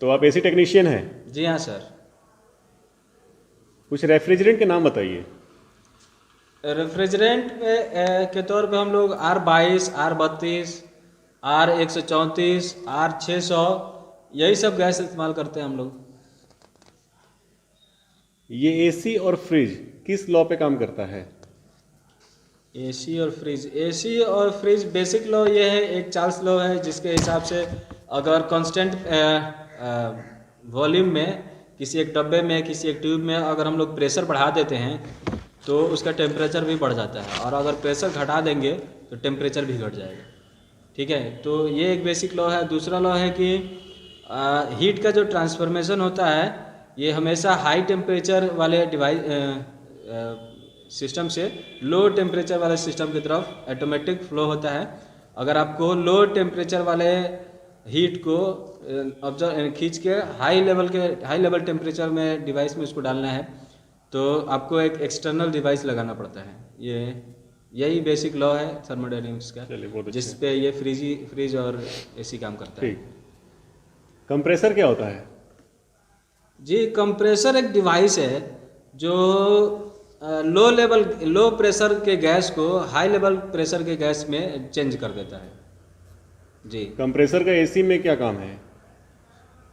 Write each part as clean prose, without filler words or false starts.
तो आप AC technician हैं? जी हाँ सर। कुछ रेफ्रिजरेंट के नाम बताइए। रेफ्रिजरेंट के तौर पे हम लोग R22, R32, R134, R600 यही सब गैस इस्तेमाल करते हैं हम लोग। ये एसी और फ्रिज किस लॉ पे काम करता है? एसी और फ्रिज बेसिक लॉ ये है, एक चार्ल्स लॉ है, जिसके हिसाब से अगर कांस्टेंट वॉल्यूम में किसी एक डब्बे में, किसी एक ट्यूब में अगर हम लोग प्रेशर बढ़ा देते हैं तो उसका टेम्परेचर भी बढ़ जाता है, और अगर प्रेशर घटा देंगे तो टेम्परेचर भी घट जाएगा। ठीक है, तो ये एक बेसिक लॉ है। दूसरा लॉ है कि हीट का जो ट्रांसफॉर्मेशन होता है ये हमेशा हाई टेम्परेचर वाले डिवाइस सिस्टम से लो टेम्परेचर वाले सिस्टम की तरफ ऑटोमेटिक फ्लो होता है। अगर आपको लो टेम्परेचर वाले हीट को ऑब्जर्व खींच के हाई लेवल टेम्परेचर में डिवाइस में उसको डालना है तो आपको एक एक्सटर्नल डिवाइस लगाना पड़ता है। यही बेसिक लॉ है थर्मोडायनेमिक्स का, चलिए, बहुत जिस अच्छा। पे ये फ्रिज और एसी काम करता है। ठीक। कंप्रेसर क्या होता है? जी, कंप्रेसर एक डिवाइस है जो लो प्रेशर के गैस को हाई लेवल प्रेशर के गैस में चेंज कर देता है। जी, कंप्रेसर का एसी में क्या काम है?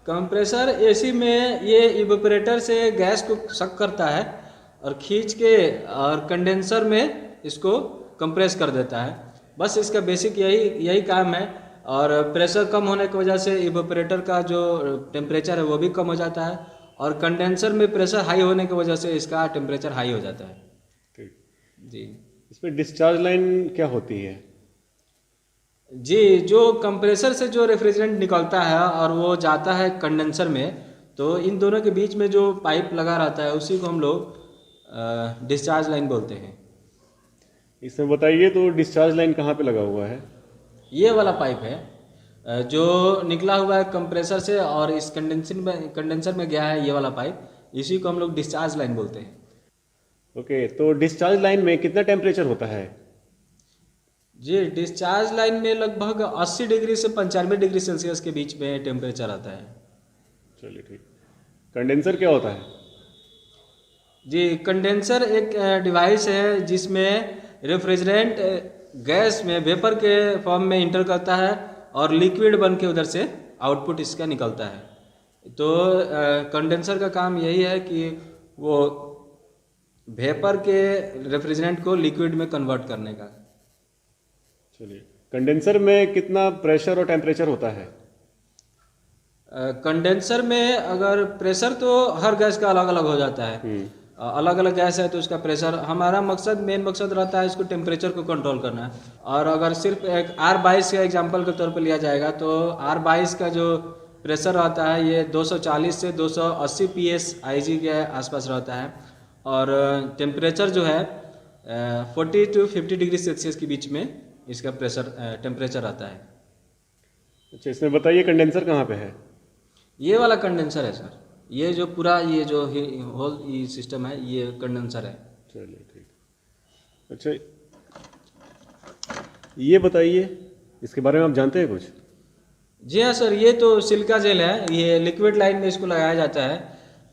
कंप्रेसर एसी में ये इवेपोरेटर से गैस को सक करता है और खींच के और कंडेंसर में इसको कंप्रेस कर देता है। बस इसका बेसिक यही काम है। और प्रेशर कम होने की वजह से इवेपोरेटर का जो टेम्परेचर है वो भी कम हो जाता है, और कंडेंसर में प्रेशर हाई होने की वजह से इसका टेम्परेचर हाई हो जाता है। ठीक। जी इसमें डिस्चार्ज लाइन क्या होती है? जी, जो कंप्रेसर से जो रेफ्रिजरेंट निकलता है और वो जाता है कंडेंसर में, तो इन दोनों के बीच में जो पाइप लगा रहता है उसी को हम लोग डिस्चार्ज लाइन बोलते हैं। इसमें बताइए तो डिस्चार्ज लाइन कहाँ पे लगा हुआ है? ये वाला पाइप है जो निकला हुआ है कंप्रेसर से और इस कंडेंसर में गया है, ये वाला पाइप, इसी को हम लोग डिस्चार्ज लाइन बोलते हैं। ओके, तो डिस्चार्ज लाइन में कितना टेम्परेचर होता है? जी, डिस्चार्ज लाइन में लगभग 80 डिग्री से 95 डिग्री सेल्सियस के बीच में टेम्परेचर आता है। चलिए, ठीक। कंडेंसर क्या होता है? जी, कंडेंसर एक डिवाइस है जिसमें रेफ्रिजरेंट गैस में वेपर के फॉर्म में इंटर करता है और लिक्विड बन के उधर से आउटपुट इसका निकलता है। तो कंडेंसर का काम यही है कि वो वेपर के रेफ्रिजरेंट को लिक्विड में कन्वर्ट करने का। चलिए, कंडेंसर में कितना प्रेशर और टेम्परेचर होता है? कंडेंसर में अगर प्रेशर तो हर गैस का अलग अलग हो जाता है। अलग अलग गैस है तो उसका प्रेशर, हमारा मेन मकसद रहता है इसको टेम्परेचर को कंट्रोल करना। और अगर सिर्फ एक R22 का एग्जांपल के तौर पे लिया जाएगा तो R22 का जो प्रेशर रहता है ये 240 से 280 PSIG के आसपास रहता है, और टेम्परेचर जो है 40 to 50 डिग्री सेल्सियस के बीच में इसका टेम्परेचर रहता है। अच्छा, इसमें बताइए कंडेंसर कहाँ पे है? ये वाला कंडेंसर है सर, ये जो पूरा ये जो होल ये सिस्टम है ये कंडेंसर है। चलिए, ठीक। अच्छा, ये बताइए इसके बारे में आप जानते हैं कुछ? जी हाँ सर, ये तो सिलिका जेल है, ये लिक्विड लाइन में इसको लगाया जाता है।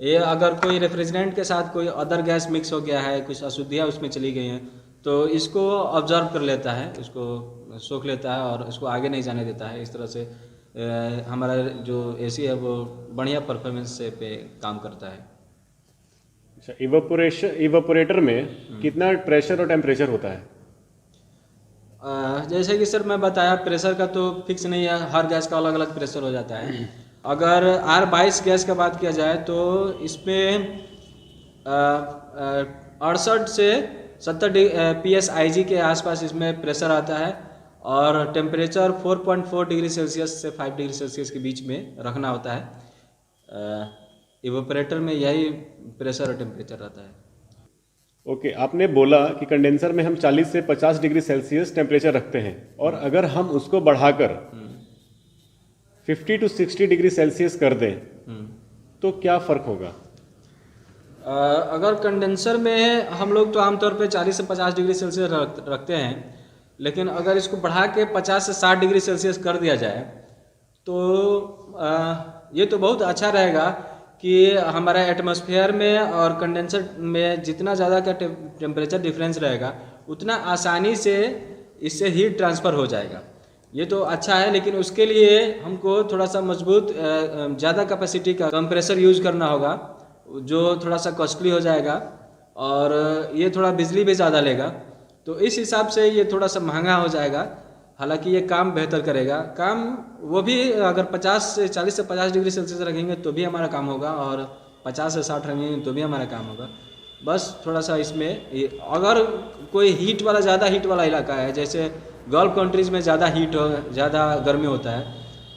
ये अगर कोई रेफ्रिजरेंट के साथ कोई अदर गैस मिक्स हो गया है, कुछ अशुद्धियाँ उसमें चली गई हैं, तो इसको ऑब्जर्व कर लेता है, इसको सोख लेता है और इसको आगे नहीं जाने देता है। इस तरह से हमारा जो एसी है वो बढ़िया परफॉर्मेंस से पे काम करता है। अच्छा, इवेपोरेटर में कितना प्रेशर और टेम्परेचर होता है? जैसे कि सर मैं बताया, प्रेशर का तो फिक्स नहीं है, हर गैस का अलग अलग प्रेशर हो जाता है। अगर R22 गैस का बात किया जाए तो इसमें 68 से 70 PSIG के आसपास इसमें प्रेशर आता है, और टेम्परेचर 4.4 डिग्री सेल्सियस से 5 डिग्री सेल्सियस के बीच में रखना होता है। इवेपोरेटर में यही प्रेशर और टेम्परेचर रहता है। ओके, आपने बोला कि कंडेंसर में हम 40 से 50 डिग्री सेल्सियस टेम्परेचर रखते हैं, और अगर हम उसको बढ़ाकर 50 to 60 डिग्री सेल्सियस कर दें तो क्या फ़र्क होगा? अगर कंडेंसर में हम लोग तो आमतौर पे 40 से 50 डिग्री सेल्सियस रखते हैं, लेकिन अगर इसको बढ़ा के 50 से 60 डिग्री सेल्सियस कर दिया जाए तो ये तो बहुत अच्छा रहेगा कि हमारा एटमॉस्फेयर में और कंडेंसर में जितना ज़्यादा का टेम्परेचर डिफरेंस रहेगा उतना आसानी से इससे हीट ट्रांसफ़र हो जाएगा। ये तो अच्छा है, लेकिन उसके लिए हमको थोड़ा सा मजबूत ज़्यादा कैपेसिटी का कंप्रेसर यूज करना होगा, जो थोड़ा सा कॉस्टली हो जाएगा और ये थोड़ा बिजली भी ज़्यादा लेगा। तो इस हिसाब से ये थोड़ा सा महंगा हो जाएगा। हालांकि ये काम बेहतर करेगा। काम वो भी अगर 40 से 50 डिग्री सेल्सियस रखेंगे तो भी हमारा काम होगा, और 50 से 60 रखेंगे तो भी हमारा काम होगा। बस थोड़ा सा इसमें अगर कोई हीट वाला ज़्यादा हीट वाला इलाका है, जैसे गल्फ कंट्रीज़ में ज़्यादा हीट हो, ज़्यादा गर्मी होता है,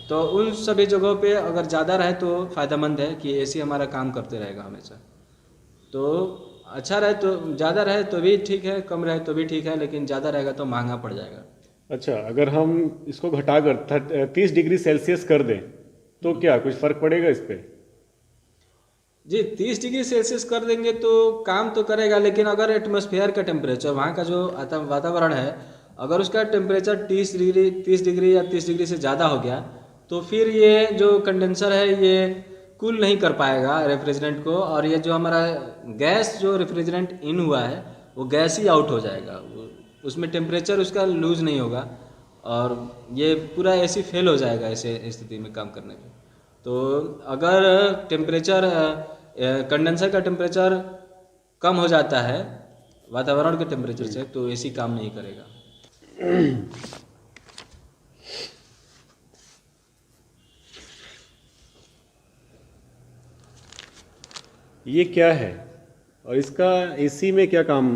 तो उन सभी जगहों पे अगर ज़्यादा रहे तो फ़ायदेमंद है कि एसी हमारा काम करते रहेगा हमेशा। तो अच्छा रहे तो ज़्यादा रहे तो भी ठीक है, कम रहे तो भी ठीक है, लेकिन ज़्यादा रहेगा तो महंगा पड़ जाएगा। अच्छा, अगर हम इसको घटाकर 30 डिग्री सेल्सियस कर दें तो क्या कुछ फर्क पड़ेगा इस पे? जी, 30 डिग्री सेल्सियस कर देंगे तो काम तो करेगा, लेकिन अगर एटमॉस्फेयर का टेम्परेचर, वहाँ का जो वातावरण है, अगर उसका टेम्परेचर 30 डिग्री या 30 डिग्री से ज़्यादा हो गया तो फिर ये जो कंडेंसर है ये कूल नहीं कर पाएगा रेफ्रिजरेंट को, और ये जो हमारा गैस जो रेफ्रिजरेंट इन हुआ है वो गैस ही आउट हो जाएगा, उसमें टेम्परेचर उसका लूज नहीं होगा और ये पूरा एसी फेल हो जाएगा ऐसे स्थिति में काम करने पे। तो अगर टेम्परेचर कंडेंसर का टेम्परेचर कम हो जाता है वातावरण के टेम्परेचर से तो एसी काम नहीं करेगा। ये क्या है और इसका एसी में क्या काम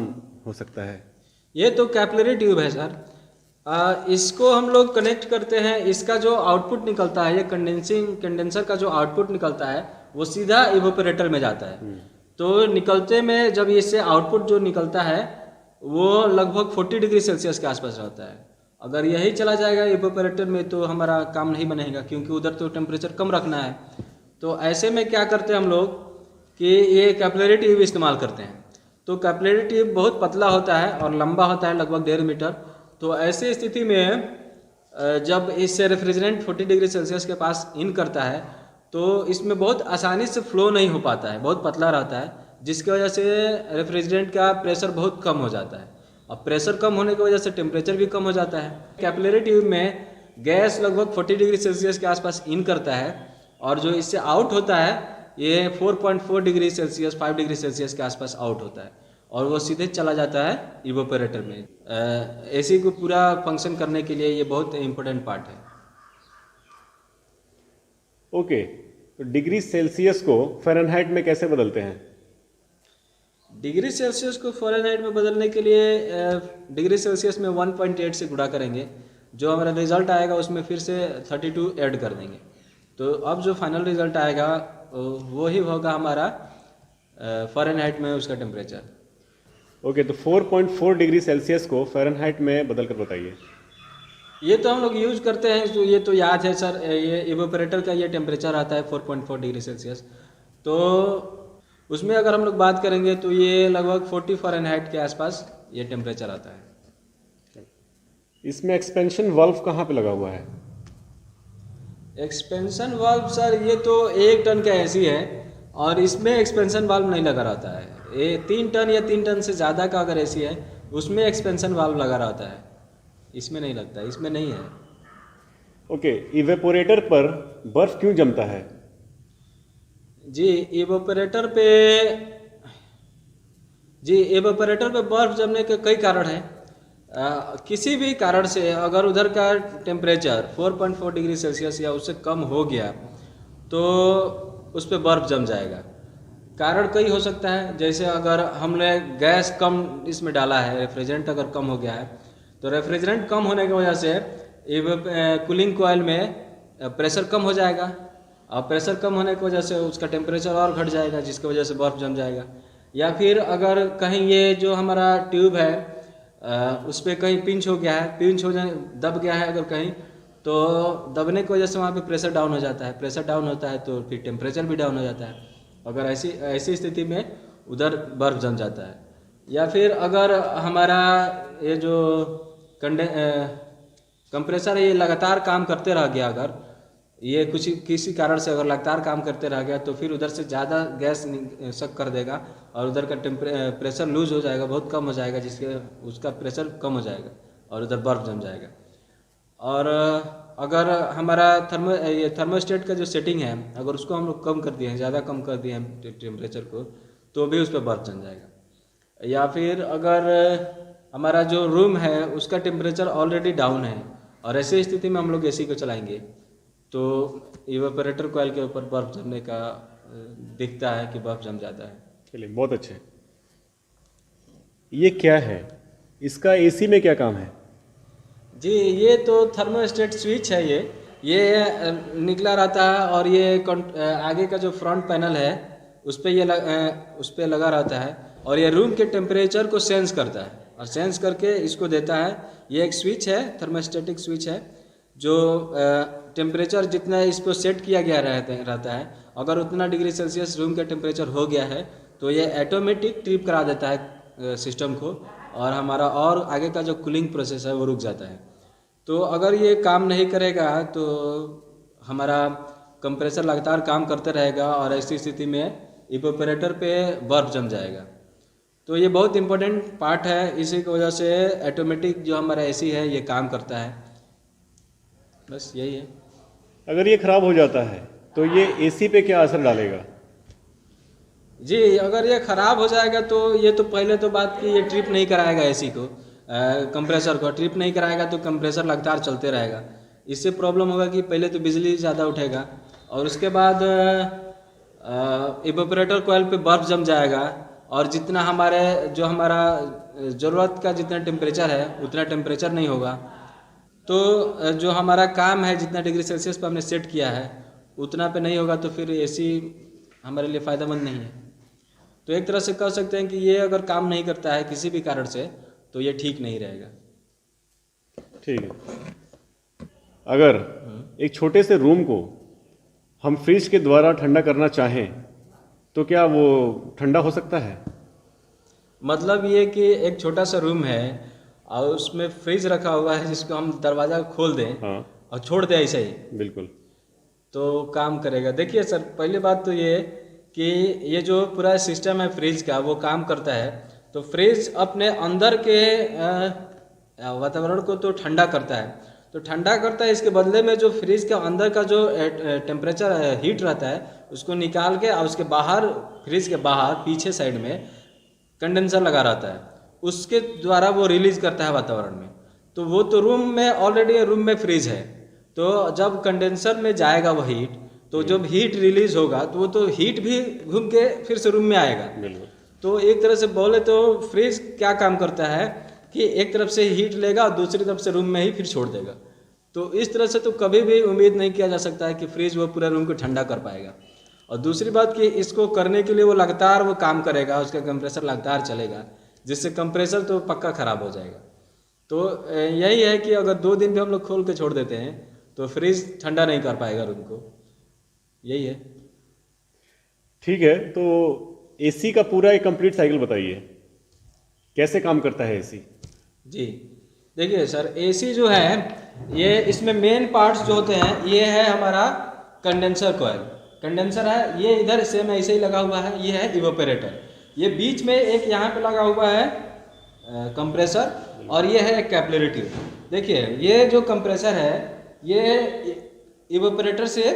हो सकता है? ये तो कैपिलरी ट्यूब है सर। इसको हम लोग कनेक्ट करते हैं। इसका जो आउटपुट निकलता है, ये कंडेंसर का जो आउटपुट निकलता है वो सीधा इवोपरेटर में जाता है। तो निकलते में जब इससे आउटपुट जो निकलता है वो लगभग 40 डिग्री सेल्सियस के आसपास रहता है। अगर यही चला जाएगा इवोपरेटर में तो हमारा काम नहीं बनेगा, क्योंकि उधर तो टेम्परेचर कम रखना है। तो ऐसे में क्या करते हैं हम लोग कि ये कैपिलरी ट्यूब इस्तेमाल करते हैं। तो कैपिलरी ट्यूब बहुत पतला होता है और लंबा होता है, लगभग 1.5 मीटर। तो ऐसी स्थिति में जब इससे रेफ्रिजरेंट 40 डिग्री सेल्सियस के पास इन करता है तो इसमें बहुत आसानी से फ्लो नहीं हो पाता है, बहुत पतला रहता है, जिसकी वजह से रेफ्रिजरेंट का प्रेशर बहुत कम हो जाता है। और प्रेशर कम होने की वजह से टेम्परेचर भी कम हो जाता है। कैपिलरी ट्यूब में गैस लगभग 40 डिग्री सेल्सियस के आसपास इन करता है और जो इससे आउट होता है ये 4.4 डिग्री सेल्सियस 5 डिग्री सेल्सियस के आसपास आउट होता है और वो सीधे चला जाता है इवोपरेटर में। एसी को पूरा फंक्शन करने के लिए ये बहुत इम्पोर्टेंट पार्ट है। ओके, तो डिग्री सेल्सियस को फ़ारेनहाइट में कैसे बदलते हैं? डिग्री सेल्सियस को फ़ारेनहाइट में बदलने के लिए डिग्री सेल्सियस में 1.8 से गुणा करेंगे, जो हमारा रिजल्ट आएगा उसमें फिर से 32 ऐड कर देंगे। तो अब जो फाइनल रिजल्ट आएगा वो ही होगा हमारा फ़ारेनहाइट में उसका टेम्परेचर। ओके, तो 4.4 डिग्री सेल्सियस को फ़ारेनहाइट में बदल कर बताइए। ये तो हम लोग यूज करते हैं, तो ये तो याद है सर, ये इवोपरेटर का ये टेम्परेचर आता है 4.4 डिग्री सेल्सियस। तो उसमें अगर हम लोग बात करेंगे तो ये लगभग 40 फ़ारेनहाइट के आसपास ये टेम्परेचर आता है। इसमें एक्सपेंशन वाल्व कहाँ पे लगा हुआ है? एक्सपेंशन वाल्व सर ये तो 1 टन का एसी है और इसमें एक्सपेंशन वाल्व नहीं लगा रहता है। ये 3 टन या 3 टन से ज़्यादा का अगर एसी है उसमें एक्सपेंशन वाल्व लगा रहता है, इसमें नहीं लगता, इसमें नहीं है। ओके, इवेपोरेटर पर बर्फ क्यों जमता है? जी, इवेपोरेटर पे बर्फ जमने के कई कारण हैं। किसी भी कारण से अगर उधर का टेम्परेचर 4.4 डिग्री सेल्सियस या उससे कम हो गया तो उस पर बर्फ जम जाएगा। कारण कई हो सकता है, जैसे अगर हमने गैस कम इसमें डाला है, रेफ्रिजरेंट अगर कम हो गया है तो रेफ्रिजरेंट कम होने की वजह से कूलिंग कॉइल में प्रेशर कम हो जाएगा और प्रेशर कम होने की वजह से उसका टेम्परेचर और घट जाएगा, जिसकी वजह से बर्फ़ जम जाएगा। या फिर अगर कहीं ये जो हमारा ट्यूब है उस पर कहीं पिंच हो गया है, दब गया है अगर कहीं, तो दबने की वजह से वहाँ पे प्रेशर डाउन हो जाता है। प्रेशर डाउन होता है तो फिर टेम्परेचर भी डाउन हो जाता है। अगर ऐसी स्थिति में उधर बर्फ़ जम जाता है। या फिर अगर हमारा ये जो कंप्रेसर है ये लगातार काम करते रह गया अगर, ये कुछ किसी कारण से अगर लगातार काम करते रह गया तो फिर उधर से ज़्यादा गैस शक कर देगा और उधर का प्रेशर लूज हो जाएगा, बहुत कम हो जाएगा, जिसके उसका प्रेशर कम हो जाएगा और उधर बर्फ जम जाएगा। और अगर हमारा ये थर्मोस्टेट का जो सेटिंग है अगर उसको हम लोग कम कर दिए हैं, ज़्यादा कम कर दिए हैं टेम्परेचर को, तो भी उस पर बर्फ जम जाएगा। या फिर अगर हमारा जो रूम है उसका टेम्परेचर ऑलरेडी डाउन है और ऐसी स्थिति में हम लोग एसी को चलाएंगे तो इवेपोरेटर कॉइल के ऊपर बर्फ जमने का दिखता है कि बर्फ जम जाता है। चलिए, बहुत अच्छे। ये क्या है, इसका एसी में क्या काम है? जी, ये तो थर्मोस्टेट स्विच है। ये निकला रहता है और ये आगे का जो फ्रंट पैनल है उस पर लगा रहता है और ये रूम के टेम्परेचर को सेंस करता है और सेंस करके इसको देता है। ये एक स्विच है, थर्मोस्टेटिक स्विच है, जो टेम्परेचर जितना इस पर सेट किया गया रहता है, अगर उतना डिग्री सेल्सियस रूम का टेम्परेचर हो गया है तो ये ऑटोमेटिक ट्रिप करा देता है सिस्टम को और हमारा और आगे का जो कूलिंग प्रोसेस है वो रुक जाता है। तो अगर ये काम नहीं करेगा तो हमारा कंप्रेसर लगातार काम करते रहेगा और ऐसी स्थिति में इवेपोरेटर पे बर्फ जम जाएगा। तो ये बहुत इंपॉर्टेंट पार्ट है, इसी की वजह से ऑटोमेटिक जो हमारा एसी है ये काम करता है। बस यही है। अगर ये खराब हो जाता है तो ये एसी पे क्या असर डालेगा? जी, अगर ये ख़राब हो जाएगा तो ये तो पहले तो बात की ये ट्रिप नहीं कराएगा एसी को, कंप्रेसर को ट्रिप नहीं कराएगा तो कंप्रेसर लगातार चलते रहेगा। इससे प्रॉब्लम होगा कि पहले तो बिजली ज़्यादा उठेगा और उसके बाद इवेपोरेटर कॉइल पे बर्फ जम जाएगा और जितना हमारा ज़रूरत का जितना टेम्परेचर है उतना टेम्परेचर नहीं होगा। तो जो हमारा काम है जितना डिग्री सेल्सियस पर हमने सेट किया है उतना पे नहीं होगा तो फिर एसी हमारे लिए फ़ायदेमंद नहीं है। तो एक तरह से कह सकते हैं कि ये अगर काम नहीं करता है किसी भी कारण से तो ये ठीक नहीं रहेगा। ठीक है। अगर एक छोटे से रूम को हम फ्रिज के द्वारा ठंडा करना चाहें तो क्या वो ठंडा हो सकता है? मतलब ये कि एक छोटा सा रूम है और उसमें फ्रिज रखा हुआ है जिसको हम दरवाज़ा खोल दें हाँ, और छोड़ दें ऐसे ही, बिल्कुल। तो काम करेगा? देखिए सर, पहली बात तो ये कि ये जो पूरा सिस्टम है फ्रिज का वो काम करता है। तो फ्रिज अपने अंदर के वातावरण को तो ठंडा करता है, तो ठंडा करता है, इसके बदले में जो फ्रिज के अंदर का जो टेम्परेचर हीट रहता है उसको निकाल के और उसके बाहर फ्रिज के बाहर पीछे साइड में कंडेंसर लगा रहता है, उसके द्वारा वो रिलीज करता है वातावरण में। तो वो तो रूम में ऑलरेडी रूम में फ्रिज है, तो जब कंडेंसर में जाएगा वो हीट, तो जब हीट रिलीज होगा तो वो तो हीट भी घूम के फिर से रूम में आएगा। तो एक तरह से बोले तो फ्रिज क्या काम करता है कि एक तरफ से हीट लेगा और दूसरी तरफ से रूम में ही फिर छोड़ देगा। तो इस तरह से तो कभी भी उम्मीद नहीं किया जा सकता है कि फ्रिज वो पूरा रूम को ठंडा कर पाएगा। और दूसरी बात कि इसको करने के लिए वो लगातार वो काम करेगा, उसका कंप्रेसर लगातार चलेगा, जिससे कंप्रेसर तो पक्का ख़राब हो जाएगा। तो यही है कि अगर 2 दिन भी हम लोग खोल के छोड़ देते हैं तो फ्रिज ठंडा नहीं कर पाएगा रूम को, यही है। ठीक है, तो एसी का पूरा एक कंप्लीट साइकिल बताइए, कैसे काम करता है एसी? जी देखिए सर, एसी जो है ये इसमें मेन पार्ट्स जो होते हैं ये है हमारा कंडेंसर कॉइल, कंडेंसर है ये इधर सेम ऐसे ही लगा हुआ है, ये है इवेपोरेटर, ये बीच में एक यहाँ पे लगा हुआ है कंप्रेसर और ये है एक कैपिलरी ट्यूब। देखिए ये जो कंप्रेसर है ये इवेपोरेटर से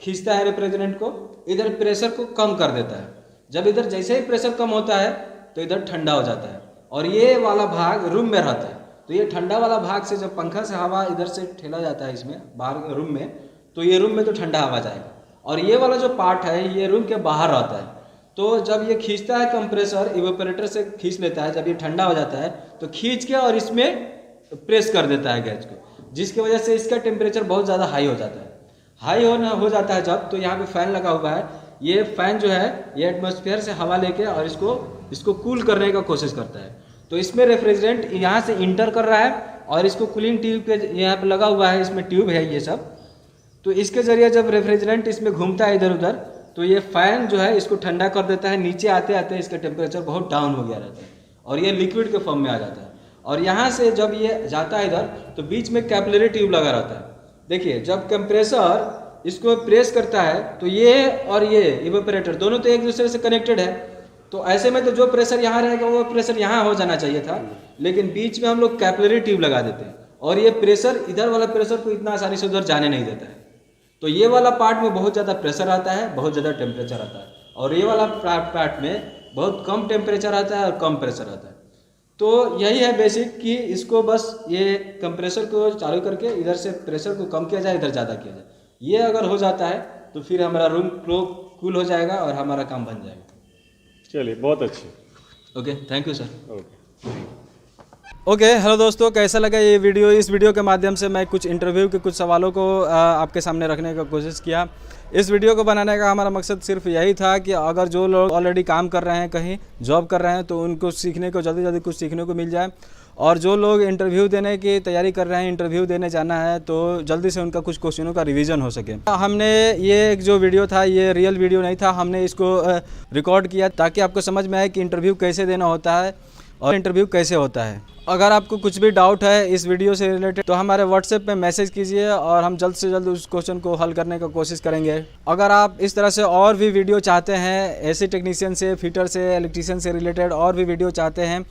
खींचता है रेफ्रिजरेंट को, इधर प्रेशर को कम कर देता है। जब इधर जैसे ही प्रेशर कम होता है तो इधर ठंडा हो जाता है और ये वाला भाग रूम में रहता है। तो ये ठंडा वाला भाग से जब पंखा से हवा इधर से ठेला जाता है इसमें बाहर रूम में, तो ये रूम में तो ठंडा हवा जाएगा। और ये वाला जो पार्ट है ये रूम के बाहर रहता है। तो जब ये खींचता है कंप्रेसर, इवेपोरेटर से खींच लेता है, जब ये ठंडा हो जाता है तो खींच के और इसमें प्रेस कर देता है गैस को, जिसकी वजह से इसका टेम्परेचर बहुत ज़्यादा हाई हो जाता है। हाई हो जाता है जब, तो यहाँ पे फैन लगा हुआ है, ये फैन जो है ये एटमॉस्फेयर से हवा लेके और इसको कूल करने का कोशिश करता है। तो इसमें रेफ्रिजरेंट यहाँ से इंटर कर रहा है और इसको कूलिंग ट्यूब के यहाँ पे लगा हुआ है, इसमें ट्यूब है ये सब। तो इसके ज़रिए जब रेफ्रिजरेंट इसमें घूमता है इधर उधर, तो ये फ़ैन जो है इसको ठंडा कर देता है। नीचे आते आते इसका टेम्परेचर बहुत डाउन हो गया रहता है और ये लिक्विड के फॉर्म में आ जाता है। और यहाँ से जब ये जाता है इधर, तो बीच में कैपिलरी ट्यूब लगा रहता है। देखिए जब कंप्रेसर इसको प्रेस करता है तो ये और ये इवेपोरेटर दोनों तो एक दूसरे से कनेक्टेड है, तो ऐसे में तो जो प्रेशर यहाँ रहेगा वो प्रेशर यहाँ हो जाना चाहिए था, लेकिन बीच में हम लोग कैपिलरी ट्यूब लगा देते हैं और ये प्रेशर इधर वाला प्रेशर को इतना आसानी से उधर जाने नहीं देता है। तो ये वाला पार्ट में बहुत ज़्यादा प्रेशर आता है, बहुत ज़्यादा टेम्परेचर आता है, और ये वाला पार्ट में बहुत कम टेम्परेचर आता है और कम प्रेशर आता है। तो यही है बेसिक कि इसको बस ये कंप्रेसर को चालू करके इधर से प्रेशर को कम किया जाए, इधर ज़्यादा किया जाए। ये अगर हो जाता है तो फिर हमारा रूम कूल हो जाएगा और हमारा काम बन जाएगा। चलिए, बहुत अच्छे। Okay, thank you sir. Okay. Okay, hello दोस्तों, कैसा लगा ये वीडियो? इस वीडियो के माध्यम से मैं कुछ इंटरव्यू के कुछ सवालों को आपके सामने रखने का कोशिश किया। इस वीडियो को बनाने का हमारा मकसद सिर्फ यही था कि अगर जो लोग ऑलरेडी काम कर रहे हैं, कहीं जॉब कर रहे हैं, तो उनको सीखने को जल्दी कुछ सीखने को मिल जाए, और जो लोग इंटरव्यू देने की तैयारी कर रहे हैं, इंटरव्यू देने जाना है, तो जल्दी से उनका कुछ क्वेश्चनों का रिवीजन हो सके। हमने ये एक जो वीडियो था, ये रियल वीडियो नहीं था, हमने इसको रिकॉर्ड किया ताकि आपको समझ में आए कि इंटरव्यू कैसे देना होता है और इंटरव्यू कैसे होता है। अगर आपको कुछ भी डाउट है इस वीडियो से रिलेटेड तो हमारे व्हाट्सएप पे मैसेज कीजिए और हम जल्द से जल्द उस क्वेश्चन को हल करने का कोशिश करेंगे। अगर आप इस तरह से और भी वीडियो चाहते हैं, ऐसे टेक्नीशियन से, फिटर से, इलेक्ट्रीशियन से रिलेटेड और भी वीडियो चाहते हैं,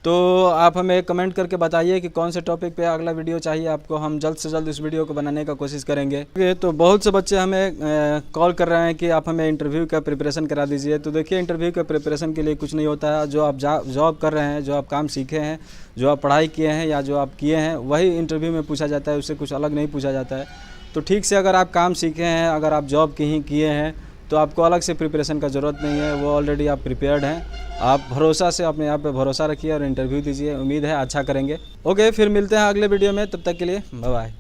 तो आप हमें कमेंट करके बताइए कि कौन से टॉपिक पे अगला वीडियो चाहिए आपको। हम जल्द से जल्द इस वीडियो को बनाने का कोशिश करेंगे। तो बहुत से बच्चे हमें कॉल कर रहे हैं कि आप हमें इंटरव्यू का प्रिपरेशन करा दीजिए। तो देखिए, इंटरव्यू का प्रिपरेशन के लिए कुछ नहीं होता है। जो आप जॉब कर रहे हैं, जो आप काम सीखे हैं, जो आप पढ़ाई किए हैं या जो आप किए हैं, वही इंटरव्यू में पूछा जाता है, उससे कुछ अलग नहीं पूछा जाता है। तो ठीक से अगर आप काम सीखे हैं, अगर आप जॉब कहीं किए हैं, तो आपको अलग से प्रिपरेशन का ज़रूरत नहीं है। वो ऑलरेडी आप प्रिपेयर्ड हैं। आप भरोसा से अपने आप पे भरोसा रखिए और इंटरव्यू दीजिए। उम्मीद है अच्छा करेंगे। ओके, फिर मिलते हैं अगले वीडियो में। तब तक के लिए बाय बाय।